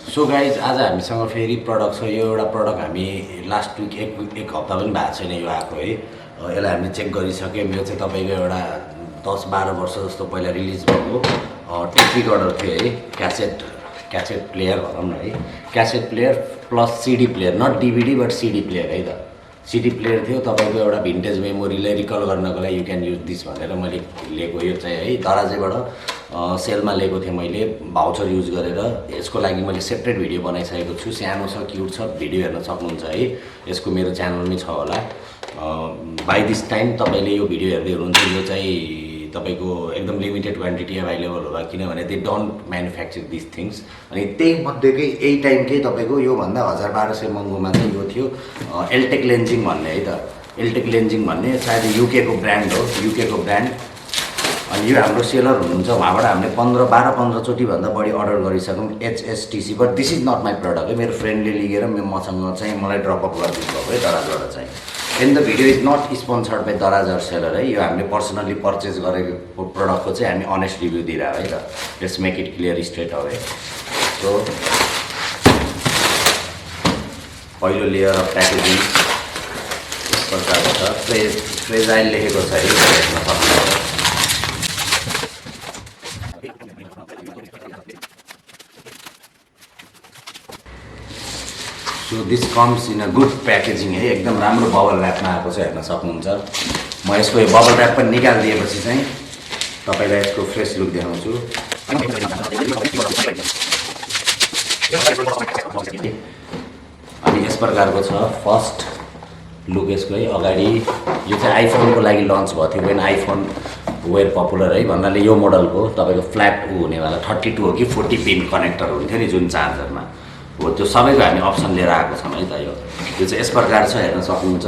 So guys आज हामीसँग फेरि प्रडक्ट छ। यो एउटा प्रडक्ट हामी लास्ट विक एक हप्ता पनि भएको छैन यो आएको है। यसलाई हामीले चेक गरिसक्यौँ। यो चाहिँ तपाईँको एउटा 10-12 वर्ष जस्तो पहिला रिलिज भएको टेप रिकर्डर थियो है। क्यासेट प्लेयर भनौँ न है। Cassette player plus CD player, not DVD but CD player है त। सिडी प्लेयर थियो तपाईँको एउटा भिन्टेज मेमोरीलाई रिकल गर्नको लागि यु क्यान युज दिस भनेर मैले लिएको। यो चाहिँ है दराजेबाट सेलमा लिएको थिएँ मैले भाउचर युज गरेर। यसको लागि मैले सेपरेट भिडियो बनाइसकेको छु। सानो छ, क्युट छ, भिडियो हेर्न सक्नुहुन्छ है। यसको मेरो च्यानलमै छ होला। बाई दिस टाइम तपाईँले यो भिडियो हेर्दै हुनुहुन्छ। यो चाहिँ तपाईँको एकदम लिमिटेड क्वान्टिटी एभाइलेबल होला, किनभने they don't manufacture this things. अनि त्यही मध्येकै यही टाइमकै तपाईँको योभन्दा 1200 महँगोमा चाहिँ यो थियो एल्टेक लेन्जिङ भन्ने है त। एल्टेक लेन्जिङ भन्ने सायद युकेको ब्रान्ड हो, युकेको ब्रान्ड। अनि यो हाम्रो सेलर हुनुहुन्छ, उहाँबाट हामीले 12-15 चोटिभन्दा बढी अर्डर गरिसक्यौँ HSTC। But this is not my product है। मेरो फ्रेन्डले लिएर मसँग चाहिँ मलाई ड्रपअप गरिदिनु भएको है दराजबाट चाहिँ। And the video is not sponsored by Daraz or seller है। यो हामीले पर्सनली परचेज गरेको प्रडक्टको चाहिँ हामी अनेस्ट रिभ्यू दिइरहेको है त। Let's make it clear straight away. So पहिलो लेयर अफ प्याकेजिङ यस प्रकारको छ। फ्रेजाइल लेखेको छ है, हेर्न सक्नुहुन्छ। So this comes in a good packaging है। एकदम राम्रो बबल ऱ्यापमा आएको छ, हेर्न सक्नुहुन्छ। म यसको यो बबल ऱ्याप पनि निकालिदिएपछि चाहिँ तपाईँलाई यसको फ्रेस लुक देखाउँछु। अनि यस प्रकारको छ फर्स्ट लुक यसको है। अगाडि यो चाहिँ आइफोनको लागि लन्च भएको थियो, वेन आइफोन वेयर पपुलर है भन्नाले यो मोडलको तपाईँको फ्ल्याट हुनेवाला 32 हो कि 40 पिन कनेक्टर हुन्थ्यो नि जुन चार्जरमा हो, त्यो सबैको हामी अप्सन लिएर आएको छौँ है त। यो चाहिँ यस प्रकार छ, हेर्न सक्नुहुन्छ।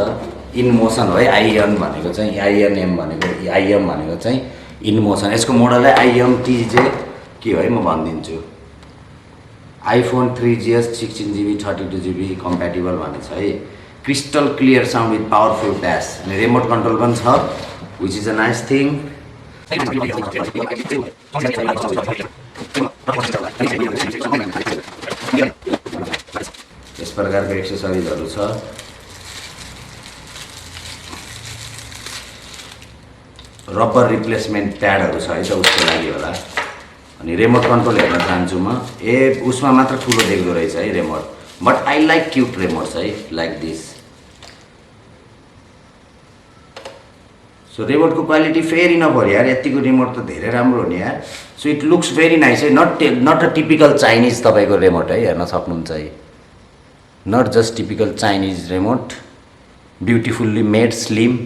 इनमोसन हो है। आइएन भनेको चाहिँ आइएनएम भनेको आइएम भनेको चाहिँ इनमोसन। यसको मोडलै IMT के हो है म भनिदिन्छु। IPhone 3GS 16GB 32GB compatible भनेको छ है। Crystal clear sound with powerful bass. अनि रिमोट कन्ट्रोल पनि छ, which is a nice thing. यस प्रकारको एक्सेसरिजहरू छ। रबर रिप्लेसमेन्ट प्याडहरू छ है त उसको लागि होला। अनि रिमोट कन्ट्रोल हेर्न चाहन्छु म। उसमा मात्र ठुलो देख्दो रहेछ है remote, but I like cute remotes है, लाइक दिस। सो रिमोटको क्वालिटी फेरि नपऱ्यो यार, यतिको रिमोट त धेरै राम्रो हो नि यार। So it looks very nice है। नट अ टिपिकल चाइनिज तपाईँको रिमोट है, हेर्न सक्नुहुन्छ है। Not just typical Chinese remote, beautifully made, slim,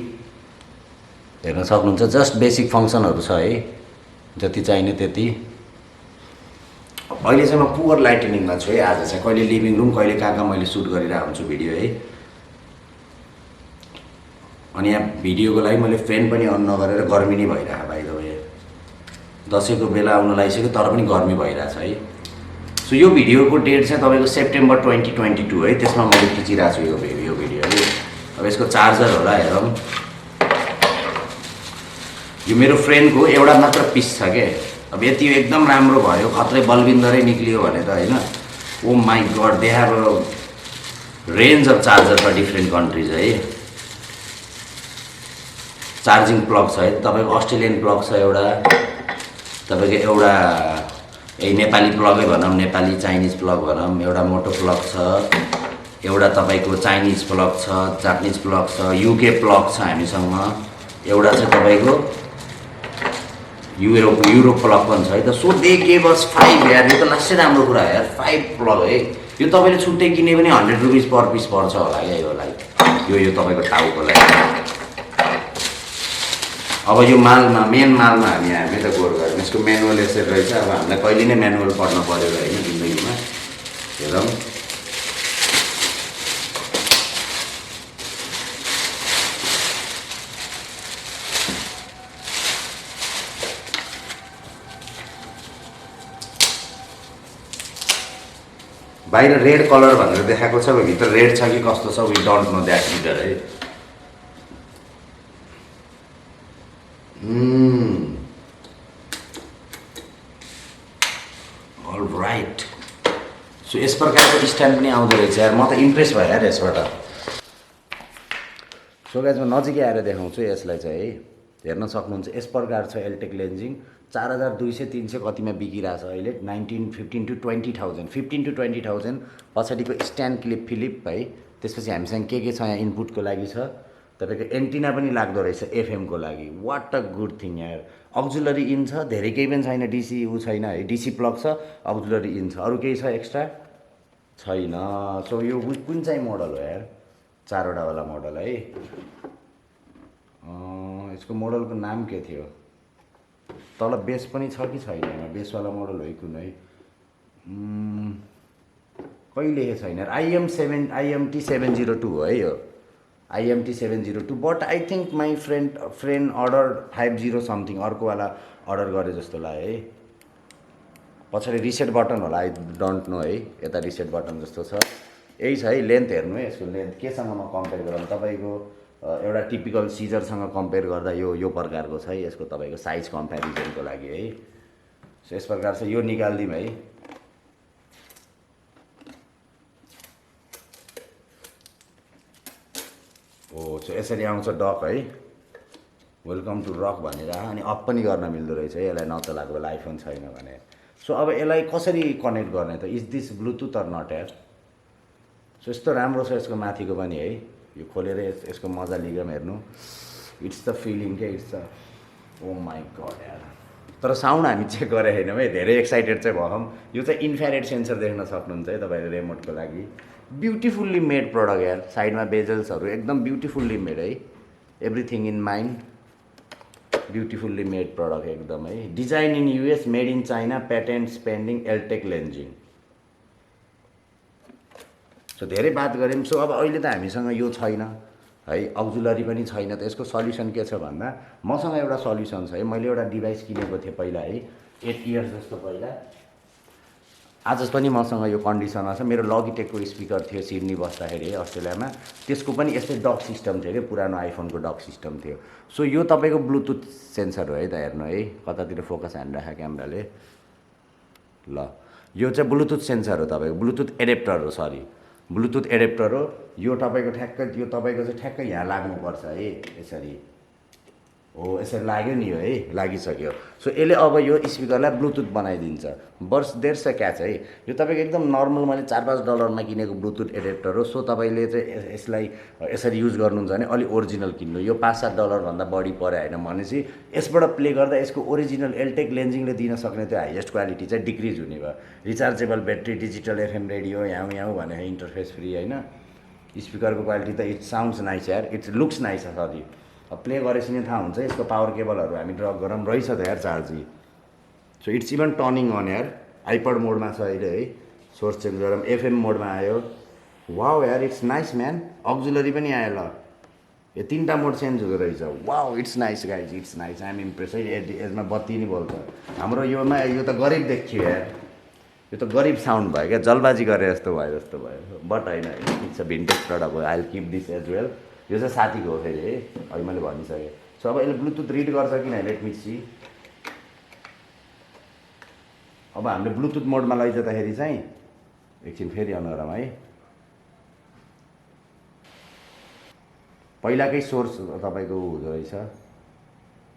हेर्न सक्नुहुन्छ। जस्ट बेसिक फङ्सनहरू छ है, जति चाहिने त्यति। अहिले चाहिँ म पुवर लाइटनिङमा छु है। आज चाहिँ कहिले लिभिङ रुम, कहिले कहाँ मैले सुट गरिरहेको हुन्छु भिडियो है। अनि यहाँ भिडियोको लागि मैले फ्यान पनि अन नगरेर गर्मी नै भइरहेको भाइ द वे। दसैँको बेला आउन लागिसक्यो तर पनि गर्मी भइरहेछ है। सो यो भिडियोको डेट चाहिँ तपाईँको सेप्टेम्बर 2022 है। त्यसमा मैले खिचिरहेको छु यो भिडियो है। अब यसको चार्जर होला, हेरौँ। यो मेरो फ्रेन्डको एउटा मात्र पिस छ क्या। अब यति एकदम राम्रो भयो, खत्रै बल्बिन्दरै निक्लियो भने त होइन। Oh my god, they have a range of charger for different countries है। चार्जिङ प्लग छ है तपाईँको। अस्ट्रेलियन प्लग छ एउटा, तपाईँको एउटा नेपाली प्लगै भनौँ, नेपाली चाइनिज प्लग भनौँ। एउटा मोटो प्लग छ, एउटा तपाईँको चाइनिज प्लग छ, जापानिज प्लग छ, युके प्लग छ हामीसँग। एउटा चाहिँ तपाईँको युरोप प्लग पनि छ है त। सो दे गेभ अस 5 यार। यो त लास्टै राम्रो कुरा यार, 5 प्लग है। यो तपाईँले छुट्टै किने पनि 100 रुपिस पर पिस पर्छ होला क्या यो लागि। यो तपाईँको टाउको लागि। अब यो मालमा, मेन मालमा हामी त गोर गऱ्यौँ। यसको म्यानुअल यसरी रहेछ। अब हामीलाई कहिले नै म्यानुअल पढ्न पऱ्यो होइन जिन्दगीमा। हेरौँ। बाहिर रेड कलर भनेर देखाएको छ, भित्र रेड छ कि कस्तो छ, वी डोन्ट नो द्याट इदर है। All right. सो यस प्रकारको स्ट्यान्ड पनि आउँदो रहेछ यार, म त इम्प्रेस भएँ यार यसबाट। सो गाइज म नजिकै आएर देखाउँछु यसलाई चाहिँ है, हेर्न सक्नुहुन्छ यस प्रकार छ एल्टेक लेन्जिङ। 4200 300 कतिमा बिकिरहेछ अहिले, 15 to 20,000, 15 to 20,000। पछाडिको स्ट्यान्ड क्लिप फिलिप है। त्यसपछि हामीसँग के छ यहाँ इनपुटको लागि छ तपाईँको एन्टिना पनि लाग्दो रहेछ एफएमको लागि। वाट अ गुड थिङ यार। अक्जुलरी इन छ, धेरै केही पनि छैन, डिसी छैन है, डिसी प्लग छ, अक्जुलरी इन छ, अरू केही छ एक्स्ट्रा छैन। सो यो कुन चाहिँ मोडल हो यार, 4वटावाला मोडल है। यसको मोडलको नाम के थियो, तल बेस पनि छ कि छैन, बेसवाला मोडल हो कुन है, कहिले छैन यार। IMT 702 हो है यो, IMT 702। But I think my friend order 50 something अर्कोवाला अर्डर गरे जस्तो लाग्यो है। पछाडि रिसेट बटन होला, आई डोन्ट नो है, यता रिसेट बटन जस्तो छ। यही छ है, लेन्थ हेर्नु है यसको लेन्थ केसँग म कम्पेयर गरौँ, तपाईँको एउटा टिपिकल सिजरसँग कम्पेयर गर्दा यो प्रकारको छ है, यसको तपाईँको साइज कम्पेरिजनको लागि है। सो यस प्रकार छ, यो निकालिदिउँ है। सो यसरी आउँछ डक है, वेलकम टु रक भनेर, अनि अफ पनि गर्न मिल्दो रहेछ है यसलाई नचलाएको बेला, आइफोन छैन भने। सो अब यसलाई कसरी कनेक्ट गर्ने त, is this Bluetooth or not यार। सो यस्तो राम्रो छ यसको माथिको पनि है, यो खोलेर यसको मजा लिगम हेर्नु, इट्स द फिलिङ के, it's the oh my god यार। तर साउन्ड हामी चेक गरे छैनौँ है, धेरै एक्साइटेड चाहिँ भयौँ। यो चाहिँ इन्फ्रारेड सेन्सर देख्न सक्नुहुन्छ है तपाईँले रिमोटको लागि। ब्युटिफुल्ली मेड प्रडक्ट यार, साइडमा बेजल्सहरू एकदम ब्युटिफुल्ली मेड है, everything in mind, beautifully made product एकदम है। Design in US, made in China, patents pending, एल्टेक लेन्जिङ। सो धेरै बात गऱ्यौँ। सो अब अहिले त हामीसँग यो छैन है, अक्जुलरी पनि छैन, त यसको सल्युसन के छ भन्दा मसँग एउटा सल्युसन छ है। मैले एउटा डिभाइस किनेको थिएँ पहिला है, 8 इयर्स जस्तो पहिला, आज पनि मसँग यो कन्डिसनमा छ। मेरो लगिटेकको स्पिकर थियो सिडनी बस्दाखेरि है अस्ट्रेलियामा, त्यसको पनि यस्तै डक सिस्टम थियो क्या, पुरानो आइफोनको डक सिस्टम थियो। सो यो तपाईँको ब्लुटुथ सेन्सर हो है त, हेर्नु है कतातिर फोकस हानिराख्यो क्यामेराले, ल यो चाहिँ ब्लुटुथ सेन्सर हो तपाईँको, ब्लुटुथ एडेप्टर हो, सरी ब्लुटुथ एडेप्टर हो यो तपाईँको। ठ्याक्कै यो तपाईँको चाहिँ ठ्याक्कै यहाँ लाग्नुपर्छ है, यसरी हो, यसरी लाग्यो नि यो है, लागिसक्यो। सो यसले अब यो स्पिकरलाई ब्लुटुथ बनाइदिन्छ। देयर छ क्याच है, यो तपाईँको एकदम नर्मल मैले $4-5 किनेको ब्लुटुथ एडेप्टर हो। सो तपाईँले चाहिँ यसलाई यसरी युज गर्नुहुन्छ भने अलि ओरिजिनल किन्नु, यो $5-7 भन्दा बढी पऱ्यो होइन भनेपछि यसबाट प्ले गर्दा यसको ओरिजिनल एल्टेक लेन्जिङले दिन सक्ने त्यो हाइएस्ट क्वालिटी चाहिँ डिक्रिज हुने भयो। Rechargeable battery, digital FM radio, यहाँ भने इन्टरफेस फ्री होइन। स्पिकरको क्वालिटी त इट्स साउन्ड्स नाइस यार, इट्स लुक्स नाइस सरी। अब प्ले गरेपछि नै थाहा हुन्छ यसको पावर केबलहरू हामी ड्रप गरौँ, रहेछ त यार चार्जी। So it's even turning on यार, आइपड मोडमा छ अहिले है, सोर्स चेन्ज गरौँ, एफएम मोडमा आयो। वाउ यार, इट्स नाइस म्यान। अक्जुलरी पनि आयो, ल यो 3टा मोड चेन्ज हुँदो रहेछ। Wow it's nice guys, it's nice, I'm impress है। यसमा बत्ती नि बोल्छ हाम्रो योमा, यो त गरिब देखियो यार, यो त गरिब साउन्ड भयो क्या, जलबाजी गरे जस्तो भयो। बट होइन, इट्स अ भिन्टेज प्रडक्ट हो, I will keep this as well. यो चाहिँ साथीको हो फेरि है, अहिले मैले भनिसकेँ। सो अब यसले ब्लुटुथ रिड गर्छ कि नै, लेट मी सी। अब हामीले ब्लुटुथ मोडमा लैजाँदाखेरि चाहिँ एकछिन फेरि अन गरौँ है, पहिलाकै सोर्स तपाईँको हुँदो रहेछ।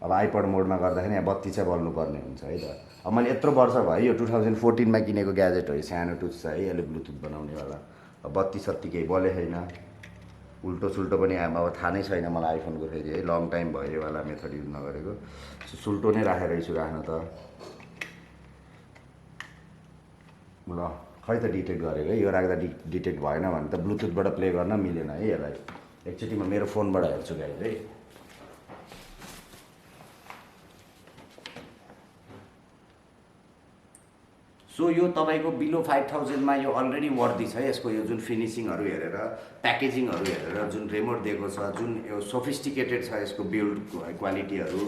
अब आइपड मोडमा गर्दाखेरि यहाँ बत्ती चाहिँ बल्नुपर्ने हुन्छ है त। अब मैले यत्रो वर्ष भयो, यो 2014मा किनेको ग्याजेट हो, सानो टुच छ है, यसले ब्लुटुथ बनाउनेवाला। अब बत्ती सत्ती केही बले छैन, उल्टो सुल्टो पनि अब थाहा नै छैन मलाई आइफोनको फेरि है, लङ टाइम भयो योवाला मेथड युज नगरेको। सुल्टो नै राखेर छु राख्न त, ल खै त डिटेक्ट गरेको है, यो राख्दा डिटेक्ट भएन भने त ब्लुटुथबाट प्ले गर्न मिलेन है यसलाई। एकचोटि म मेरो फोनबाट हेर्छु गाइज है। सो यो तपाईँको बिलो 5000मा यो अलरेडी वर्दी छ यसको, यो जुन फिनिसिङहरू हेरेर, प्याकेजिङहरू हेरेर जुन रिमोट दिएको छ, जुन यो सोफिस्टिकेटेड छ यसको बिल्ड क्वालिटीहरू,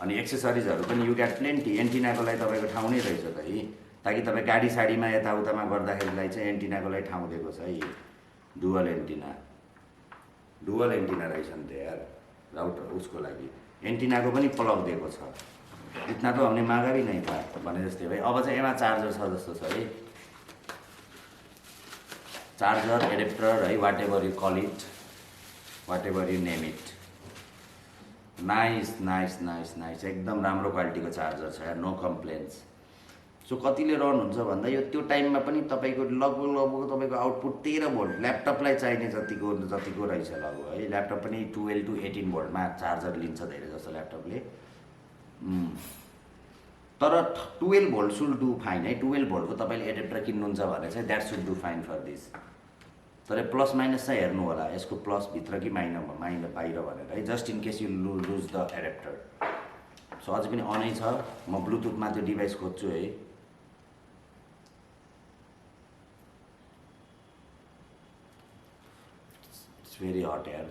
अनि एक्सेसरिजहरू पनि यु ग्याट प्लेन्टी। एन्टिनाको लागि तपाईँको ठाउँ नै रहेछ त है, ताकि तपाईँ गाडी साडीमा यताउतामा गर्दाखेरिलाई चाहिँ एन्टिनाको लागि ठाउँ दिएको छ है। डुअल एन्टिना रहेछ नि त यार, राउटर उसको लागि एन्टिनाको पनि प्लग दिएको छ। इतना तो हमने मागा भी नहीं था भने जस्तै भाइ। अब चाहिँ यसमा चार्जर छ जस्तो छ है, चार्जर एडेप्टर है whatever you call it whatever you name it nice nice nice nice एकदम राम्रो क्वालिटीको चार्जर छ यार नो कम्प्लेन्स सो कतिले रन हुन्छ भन्दा यो त्यो टाइममा पनि तपाईँको लगभग तपाईँको आउटपुट 13 भोल्ट ल्यापटपलाई चाहिने जतिको रहेछ लगभग है ल्यापटप पनि 12 to 18 भोल्टमा चार्जर लिन्छ धेरै जस्तो ल्यापटपले तर 12 भोल्ट सुड डु फाइन है 12 भोल्टको तपाईँले एडेप्टर किन्नुहुन्छ भने चाहिँ that should do fine for this तर प्लस माइनस चाहिँ हेर्नु होला यसको प्लस भित्र कि माइनस बाहिर भनेर है just in case you loose the adapter so अझै पनि अनै छ म ब्लुटुथमा त्यो डिभाइस खोज्छु है इट्स भेरी हट यार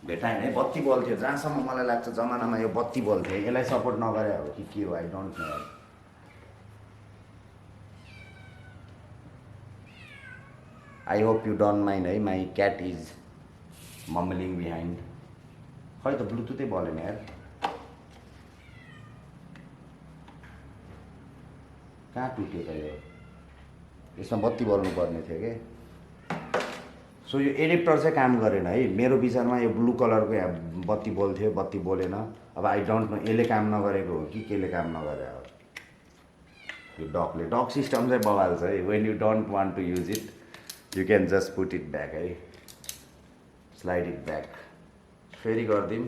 भेटाएन है बत्ती बल्थ्यो जहाँसम्म मलाई लाग्छ जमानामा यो बत्ती बल्थ्यो यसलाई सपोर्ट नगरे हो कि के हो I don't no I hope you don't mind है my cat is mumbling behind खै त ब्लुटुथै बलेन यार कहाँ टुट्यो त यो यसमा बत्ती बल्नु पर्ने थियो के सो यो एडेप्टर चाहिँ काम गरेन है मेरो विचारमा यो ब्लू कलरको यहाँ बत्ती बल्थ्यो बत्ती बोलेन अब आई डोन्ट नो यसले काम नगरेको हो कि केले काम नगरे हो यो डक सिस्टम चाहिँ बवाल छ है when you don't want to use it You can just put it back है slide it back फेरि गर्दिम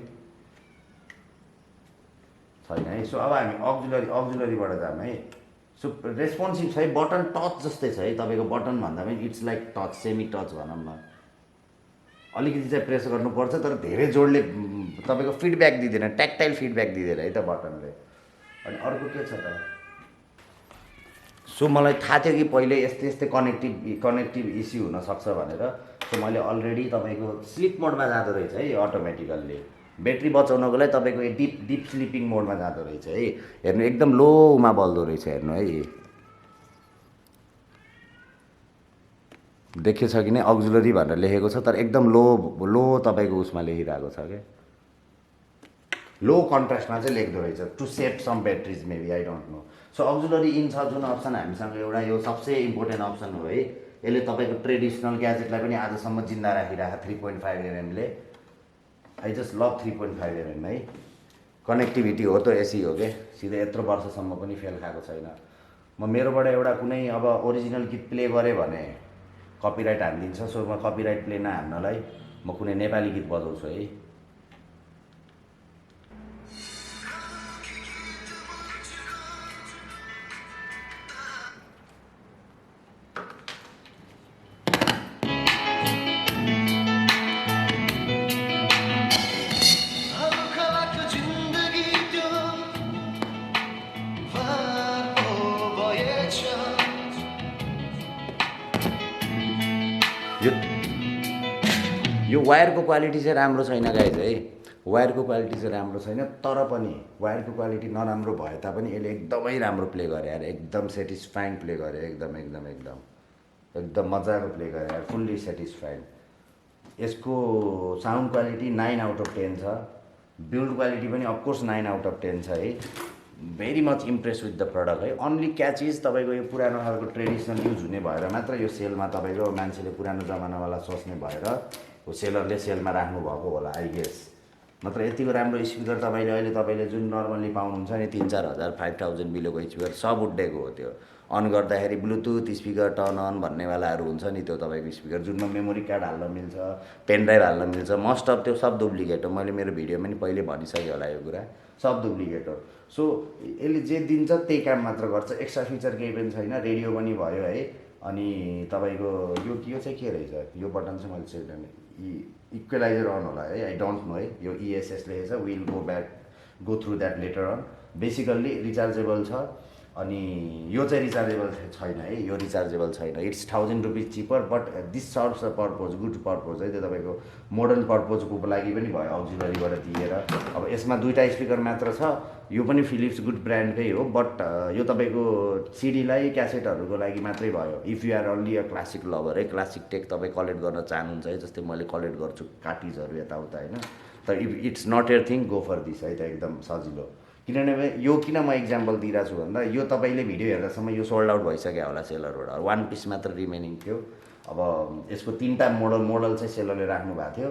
छैन है सो अब हामी अक्जुलरीबाट जाम है सो रेस्पोन्सिभ छ है बटन टच जस्तै छ है तपाईँको बटन भन्दा पनि it's like touch semi touch भनौँ न अलिकति चाहिँ प्रेस गर्नुपर्छ तर धेरै जोडले तपाईँको फिडब्याक दिँदैन ट्याक्टाइल फिडब्याक दिँदैन है त बटनले अनि अर्को के छ त सो मलाई थाहा थियो कि पहिले यस्तै कनेक्टिभ इस्यु हुनसक्छ भनेर सो मैले अलरेडी तपाईँको स्लिप मोडमा जाँदो रहेछ है अटोमेटिकल्ली ब्याट्री बचाउनको लागि तपाईँको डिप स्लिपिङ मोडमा जाँदो रहेछ है हेर्नु एकदम लोमा बल्दो रहेछ हेर्नु है देखेछ कि नै अक्जुलरी भनेर लेखेको छ तर एकदम लो तपाईँको उसमा लेखिरहेको छ क्या लो कन्ट्रास्टमा चाहिँ लेख्दो रहेछ to save some batteries maybe I don't know so auxiliary in छ जुन अप्सन हामीसँग एउटा यो सबसे इम्पोर्टेन्ट अप्सन हो है यसले तपाईँको ट्रेडिसनल ग्याजेटलाई पनि आजसम्म जिन्दा राखिरहेको 3.5 mm ले आई जस्ट लभ 3.5 mm है कनेक्टिभिटी हो त एसी हो के सिधै यत्रो वर्षसम्म पनि फेल खाएको छैन म मेरोबाट एउटा कुनै अब ओरिजिनल गीत प्ले गरेँ भने कपिराइट हानिदिन्छ सो म कपिराइट प्ले नहान्नलाई म कुनै नेपाली गीत बजाउँछु है यो वायरको क्वालिटी चाहिँ राम्रो छैन गाइज है वायरको क्वालिटी चाहिँ राम्रो छैन तर पनि वायरको क्वालिटी नराम्रो भए तापनि यसले एकदमै राम्रो प्ले गरे यार एकदम सेटिस्फाइङ प्ले गरे एकदम मजाको प्ले गरे यार फुल्ली सेटिस्फाइड यसको साउन्ड क्वालिटी 9 out of 10 छ बिल्ड क्वालिटी पनि अफकोर्स 9 out of 10 छ है very much impress with the product है अन्ली क्याच इज तपाईँको यो पुरानो खालको ट्रेडिसनल युज हुने भएर मात्र यो सेलमा तपाईँको मान्छेले पुरानो जमानावाला सोच्ने भएर हो सेलरले सेलमा राख्नु भएको होला आई गेस नत्र यतिको राम्रो स्पिकर तपाईँले जुन नर्मल्ली पाउनुहुन्छ नि 3-4 हजार 5000 बिलोको स्पिकर सब उड्डेको हो त्यो अन गर्दाखेरि ब्लुटुथ स्पिकर टर्न अन भन्नेवालाहरू हुन्छ नि त्यो तपाईँको स्पिकर जुनमा मेमोरी कार्ड हाल्न मिल्छ पेन ड्राइभ हाल्न मिल्छ मोस्ट अफ त्यो सब डुप्लिकेट हो मैले मेरो भिडियोमा पनि पहिले भनिसकेँ होला यो कुरा सब डुप्लिकेट हो सो यसले जे दिन्छ त्यही काम मात्र गर्छ एक्स्ट्रा फिचर केही पनि छैन रेडियो पनि भयो है अनि तपाईँको यो चाहिँ के रहेछ यो बटन चाहिँ मैले चेक गर्ने इक्वलाइजर अन होला है आई डोन्ट नो है यो ESS लेखेछ will go through that letter on basically rechargeable छ अनि यो चाहिँ रिचार्जेबल छैन है यो रिचार्जेबल छैन it's 1000 rupees cheaper but this serves a purpose good purpose है त्यो तपाईँको मोडर्न पर्पजको लागि पनि भयो अक्जिलरीबाट दिएर अब यसमा दुईवटा स्पिकर मात्र छ यो पनि फिलिप्स गुड ब्रान्डकै हो बट यो तपाईँको सिडीलाई क्यासेटहरूको लागि मात्रै भयो if you are only a classic lover है क्लासिक टेक तपाईँ कलेक्ट गर्न चाहनुहुन्छ है जस्तै मैले कलेक्ट गर्छु कार्टिजहरू यताउता होइन तर if it's not your thing go for this है त एकदम सजिलो किनभने यो किन म इक्जाम्पल दिइरहेको छु भन्दा यो तपाईँले भिडियो हेर्दासम्म यो सोल्ड आउट भइसक्यो होला सेलरबाट, 1 पिस मात्र रिमेनिङ थियो। अब यसको 3टा मोडल चाहिँ सेलरले राख्नु भएको थियो।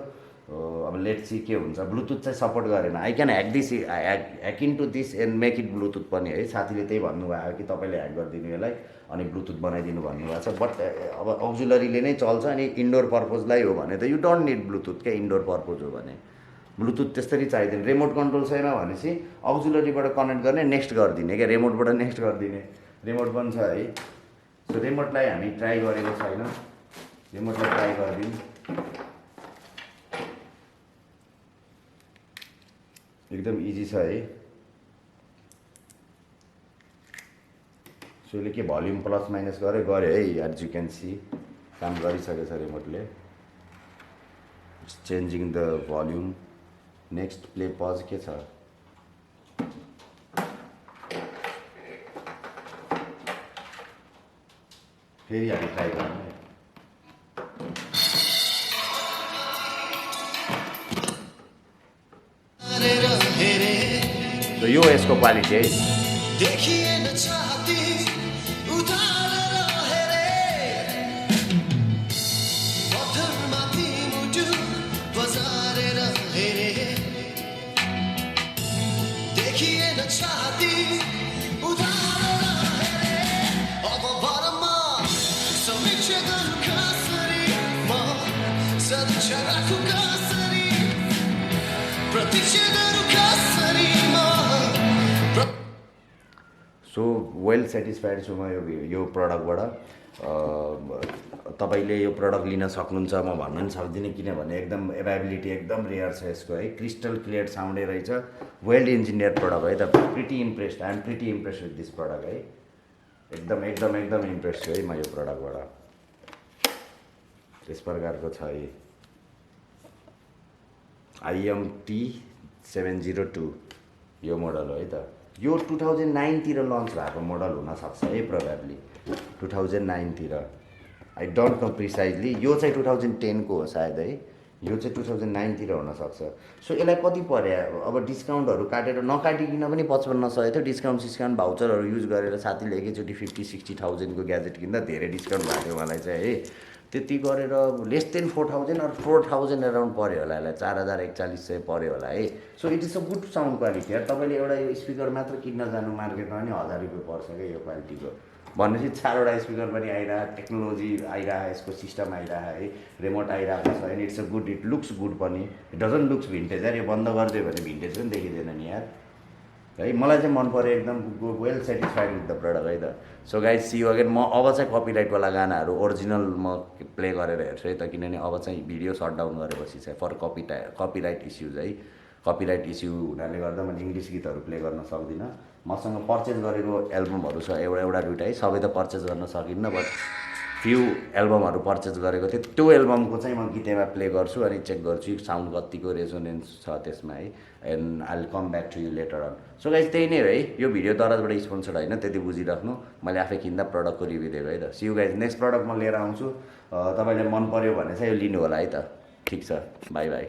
अब लेट्स सी के हुन्छ। ब्लुटुथ चाहिँ सपोर्ट गरेन। I can hack into this and make it Bluetooth पनि है। साथीले त्यही भन्नुभयो कि तपाईँले ह्याक गरिदिनु यसलाई अनि ब्लुटुथ बनाइदिनु भन्नुभएको छ। बट अब अक्जुलरीले नै चल्छ अनि इन्डोर पर्पजलाई हो भने त यु डोन्ट निड ब्लुटुथ क्या। इन्डोर पर्पज हो भने ब्लुटुथ त्यसरी चाहिँदैन। रिमोट कन्ट्रोल छैन भनेपछि अक्जुलरीबाट कनेक्ट गर्ने, नेक्स्ट गरिदिने क्या, रिमोटबाट नेक्स्ट गरिदिने। रिमोट पनि छ है। सो रिमोटलाई हामी ट्राई गरेको छैन, रिमोटलाई ट्राई गरिदिउँ। एकदम इजी छ है। सो यसले के भल्युम प्लस माइनस गऱ्यो है। एज यु क्यान सी काम गरिसकेछ रिमोटले। It's changing the volume. Next play pause के छ? फेरि हामी ट्राई गरौँ। तो यो यसको क्वालिटी है। सो वेल सेटिस्फाइड छु म यो प्रडक्टबाट। तपाईँले यो प्रडक्ट लिन सक्नुहुन्छ म भन्न पनि सक्दिनँ, किनभने एकदम एभाइबिलिटी एकदम रेयर छ यसको है। क्रिस्टल क्लियर साउन्डै रहेछ। वेल इन्जिनियर प्रडक्ट है त। Pretty impressed, I am pretty impressed with this product है। एकदम एकदम एकदम इम्प्रेस्ड छु है म यो प्रडक्टबाट। यस प्रकारको छ है। IMT 702 यो मोडल हो है त। यो 2009 तिर लन्च भएको मोडल हुनसक्छ है, प्रोबेबली 2009 तिर। I don't no precisely. यो चाहिँ 2010 को हो सायद है। यो चाहिँ 2009 तिर हुनसक्छ। सो यसलाई कति पर्यो? अब डिस्काउन्टहरू काटेर नकाटिकन पनि 5500 थियो। डिस्काउन्ट भाउचरहरू युज गरेर साथीले एकैचोटि 50-60,000 को ग्याजेट किन्दा धेरै डिस्काउन्ट भएको थियो मलाई चाहिँ है। त्यति गरेर लेस देन 4000 और 4000 अराउन्ड पऱ्यो होला यसलाई। 4100 पऱ्यो होला है। So it is a good sound quality यार। तपाईँले एउटा यो स्पिकर मात्र किन्न जानु मार्केटमा पनि 1000 रुपियाँ पर्छ क्या यो क्वालिटीको। भनेपछि 4वटा स्पिकर पनि आइरहेको, टेक्नोलोजी आइरहेको, यसको सिस्टम आइरहेको है, रिमोट आइरहेको छ। And it's a good, it looks good पनि। इट डजन्ट लुक्स भिन्टेज यार। यो बन्द गरिदियो भने भिन्टेज पनि देखिँदैन नि यार है। मलाई चाहिँ मन पऱ्यो एकदम। Well satisfied with the product है त। So guys see you again. म अब चाहिँ कपिराइटवाला गानाहरू ओरिजिनल म प्ले गरेर हेर्छु है त, किनभने अब चाहिँ भिडियो सट डाउन गरेपछि चाहिँ फर कपिराइट इस्युज है। कपिराइट इस्यु हुनाले गर्दा मैले इङ्ग्लिस गीतहरू प्ले गर्न सक्दिनँ। मसँग पर्चेज गरेको एल्बमहरू छ एउटा दुइटा है। सबै त पर्चेज गर्न सकिन्न, बट फ्यु एल्बमहरू पर्चेज गरेको थिएँ। त्यो एल्बमको चाहिँ म गीतमा प्ले गर्छु अनि चेक गर्छु साउन्ड कतिको रेजोनेन्स छ त्यसमा है। And I will come back to you later on. So guys त्यही नै हो है। यो भिडियो दराजबाट स्पोन्सर्ड होइन, त्यति बुझिराख्नु। मैले आफै किन्दा प्रडक्टको रिभ्यू दिएको है त। See you guys. Next product म लिएर आउँछु। तपाईँले मन पऱ्यो भने चाहिँ यो लिनु होला है त। ठिक छ, बाई बाई।